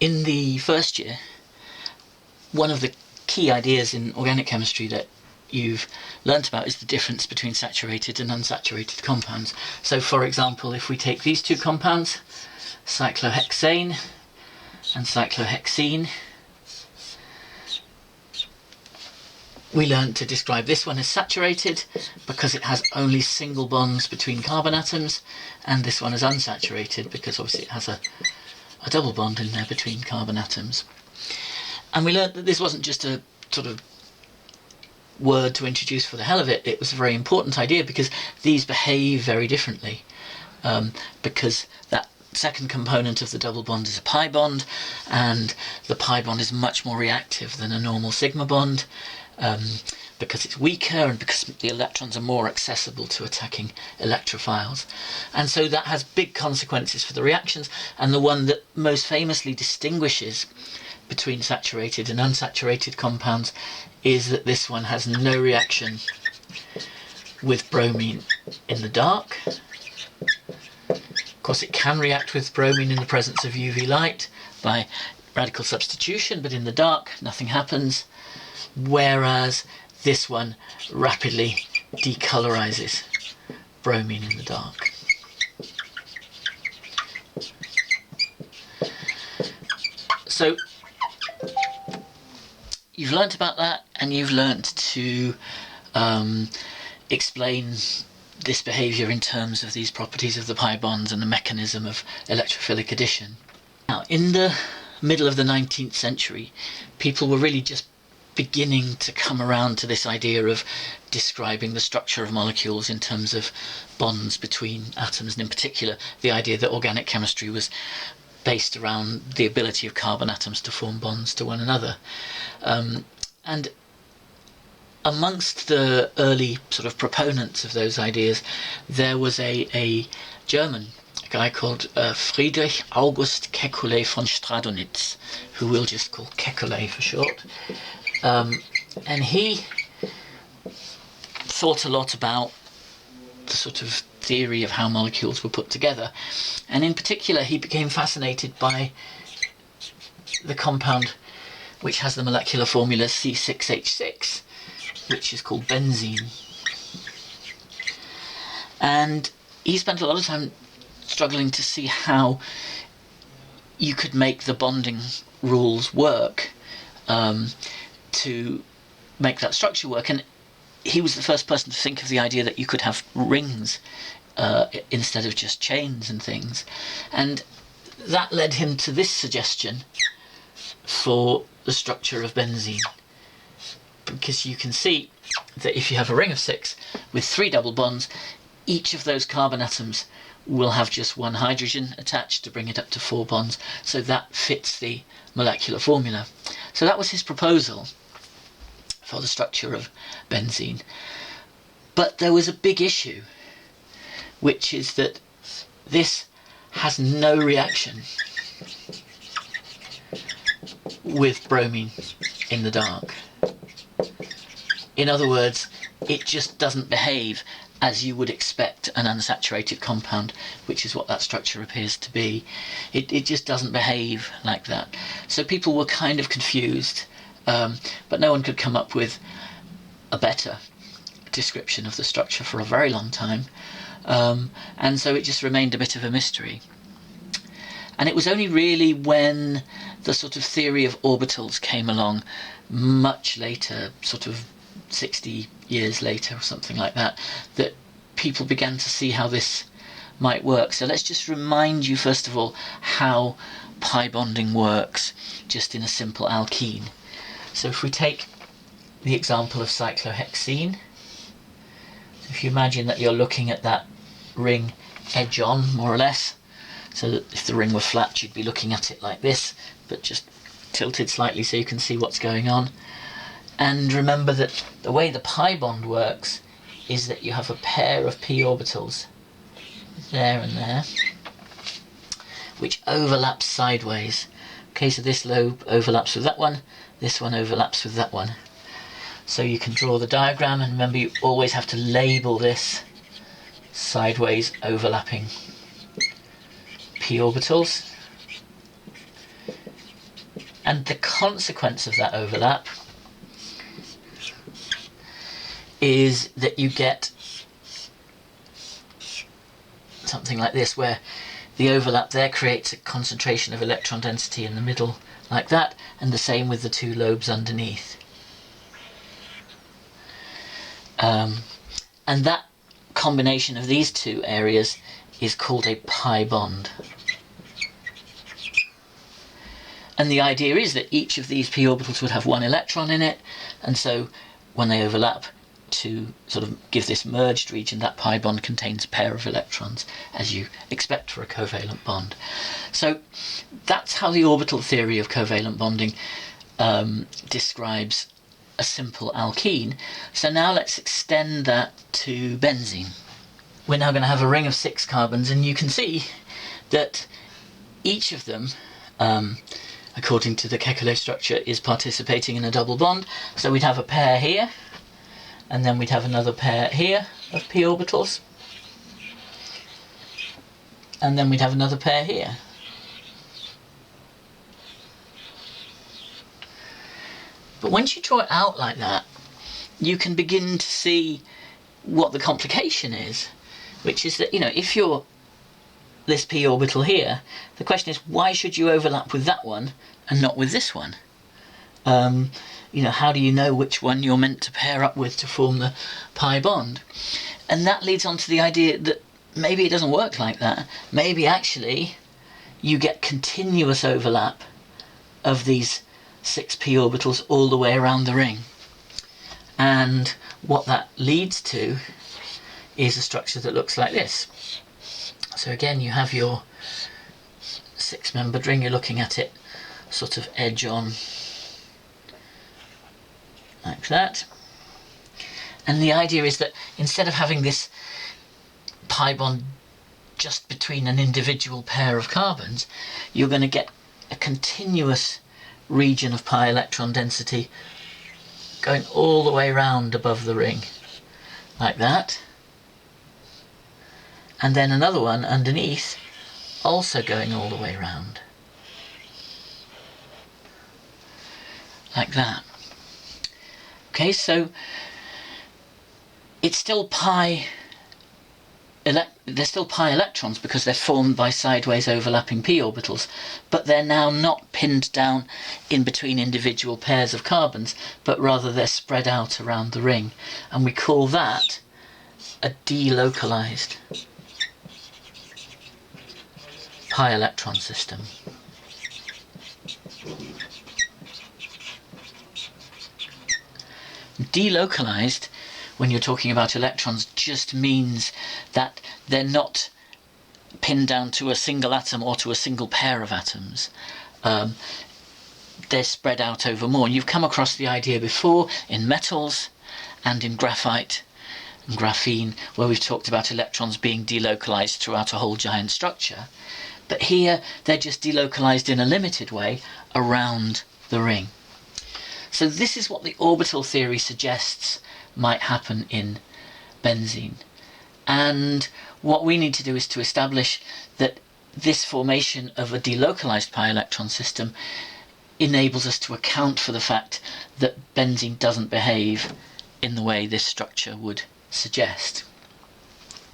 In the first year, one of the key ideas in organic chemistry that you've learnt about is the difference between saturated and unsaturated compounds. So for example, if we take these two compounds, cyclohexane and cyclohexene, we learned to describe this one as saturated because it has only single bonds between carbon atoms, and this one is unsaturated because obviously it has a double bond in there between carbon atoms. And we learned that this wasn't just a sort of word to introduce for the hell of it. It was a very important idea because these behave very differently, because that second component of the double bond is a pi bond, and the pi bond is much more reactive than a normal sigma bond, because it's weaker and because the electrons are more accessible to attacking electrophiles. And so that has big consequences for the reactions, and the one that most famously distinguishes between saturated and unsaturated compounds is that this one has no reaction with bromine in the dark. Of course, it can react with bromine in the presence of UV light by radical substitution, but in the dark nothing happens, whereas this one rapidly decolorizes bromine in the dark. So you've learnt about that, and you've learnt to explain this behaviour in terms of these properties of the pi bonds and the mechanism of electrophilic addition. Now, in the middle of the 19th century, people were really just beginning to come around to this idea of describing the structure of molecules in terms of bonds between atoms, and in particular the idea that organic chemistry was based around the ability of carbon atoms to form bonds to one another. And amongst the early sort of proponents of those ideas, there was a German, a guy called Friedrich August Kekulé von Stradonitz, who we'll just call Kekulé for short. And he thought a lot about the sort of theory of how molecules were put together, and in particular he became fascinated by the compound which has the molecular formula C6H6, which is called benzene. And he spent a lot of time struggling to see how you could make the bonding rules work, to make that structure work. And he was the first person to think of the idea that you could have rings instead of just chains and things. And that led him to this suggestion for the structure of benzene. Because you can see that if you have a ring of 6 with 3 double bonds, each of those carbon atoms will have just one hydrogen attached to bring it up to 4 bonds. So that fits the molecular formula. So that was his proposal for the structure of benzene. But there was a big issue, which is that this has no reaction with bromine in the dark. In other words, it just doesn't behave as you would expect an unsaturated compound, which is what that structure appears to be. It just doesn't behave like that. So people were kind of confused, but no one could come up with a better description of the structure for a very long time, and so it just remained a bit of a mystery. And it was only really when the sort of theory of orbitals came along much later, sort of 60 years later or something like that, that people began to see how this might work. So let's just remind you first of all how pi bonding works just in a simple alkene. So if we take the example of cyclohexene, if you imagine that you're looking at that ring edge on, more or less, so that if the ring were flat you'd be looking at it like this, but just tilted slightly so you can see what's going on. And remember that the way the pi bond works is that you have a pair of p orbitals, there and there, which overlaps sideways. Okay, so this lobe overlaps with that one, this one overlaps with that one. So you can draw the diagram, and remember you always have to label this sideways overlapping p orbitals. And the consequence of that overlap is that you get something like this, where the overlap there creates a concentration of electron density in the middle like that, and the same with the two lobes underneath. And that combination of these two areas is called a pi bond. And the idea is that each of these p orbitals would have one electron in it, and so when they overlap, to sort of give this merged region, that pi bond contains a pair of electrons, as you expect for a covalent bond. So that's how the orbital theory of covalent bonding describes a simple alkene. So now let's extend that to benzene. We're now going to have a ring of 6 carbons, and you can see that each of them, according to the Kekulé structure, is participating in a double bond. So we'd have a pair here, and then we'd have another pair here of p orbitals, and then we'd have another pair here. But once you draw it out like that, you can begin to see what the complication is, which is that, you know, if you're this p orbital here, the question is, why should you overlap with that one and not with this one? You know, how do you know which one you're meant to pair up with to form the pi bond? And that leads on to the idea that maybe it doesn't work like that. Maybe actually you get continuous overlap of these 6 p orbitals all the way around the ring. And what that leads to is a structure that looks like this. So again, you have your 6-membered ring, you're looking at it sort of edge on, like that. And the idea is that instead of having this pi bond just between an individual pair of carbons, you're going to get a continuous region of pi electron density going all the way around above the ring, like that. And then another one underneath, also going all the way around, like that. Okay, so it's still they're still pi electrons because they're formed by sideways overlapping p orbitals, but they're now not pinned down in between individual pairs of carbons, but rather they're spread out around the ring, and we call that a delocalized pi electron system. Delocalized, when you're talking about electrons, just means that they're not pinned down to a single atom or to a single pair of atoms. They're spread out over more. You've come across the idea before in metals and in graphite and graphene, where we've talked about electrons being delocalized throughout a whole giant structure. But here they're just delocalized in a limited way around the ring. So this is what the orbital theory suggests might happen in benzene. And what we need to do is to establish that this formation of a delocalized pi electron system enables us to account for the fact that benzene doesn't behave in the way this structure would suggest.